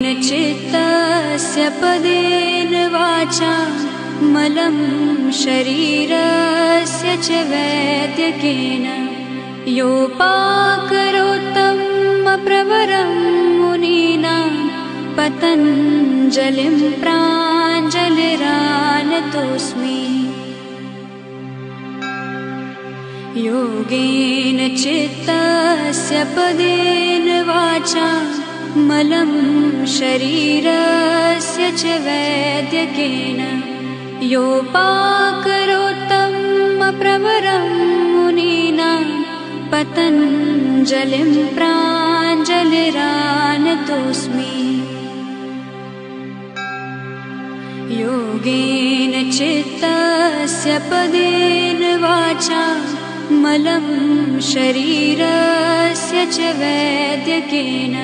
चित्तस्य पदेन वाचा मलं शरीरस्य च वैद्यकेन योपाकरोत्तं प्रवरं मुनीनां पतञ्जलिं प्राञ्जलिरानतोऽस्मि। योगेन चित्तस्य पदेन वाचा मलं शरीरस्य च वैद्यकेन योपाकरोत्तं प्रवरं मुनीनां पतञ्जलिं प्राञ्जलिरानतोऽस्मि। योगेन चित्तस्य पदेन वाचा मलं शरीरस्य च वैद्यकेन